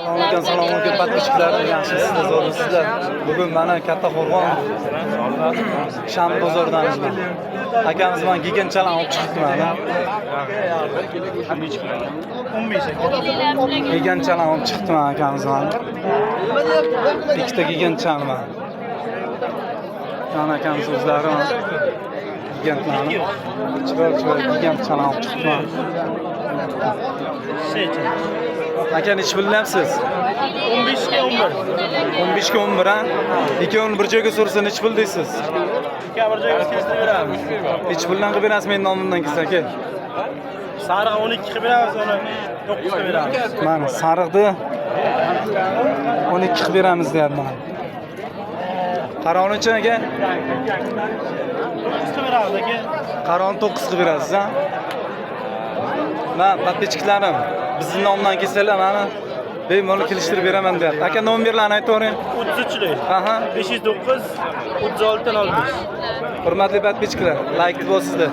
Assalomu alaykum podpishchilar, yaxshisizlar, zo'rsizlar. Bugun mana Katta Qo'rg'on Sham bozoridanman. Akamiz bilan giganchalan olib chiqibdi mana. Giganchalan olib chiqibdi mana akamiz bilan. Ikkita giganchalan mana. Mana akamiz o'zlari gigantlarni chiroyli gigantchalan olib chiqibdi mana. Aka nechi bilyapsiz? 15 ga 11. 15 ga 11 ha? Ikkovini bir joyga so'rsa nechi pul deysiz? Aka bir joyga keltirib beramiz. Nechi puldan qilib berasiz men nomimdan kelsa aka? Sariq 12 qilib beramiz, uni 9 qilib beramiz. Mana sariqni 12 qilib beramiz deyapman. Qarovni-chi aka? 9 qilib beramiz aka. Qarovni 9 qilib berasiz ha? Men podpishchiklarim bizning nomdan kelsalar mana bemalol kelishtirib beraman deyapti. Aka nomerlarni aytavering. 33lik. Aha. 509 36 15. Hurmatli podpishchilar, like bo'lsizlar.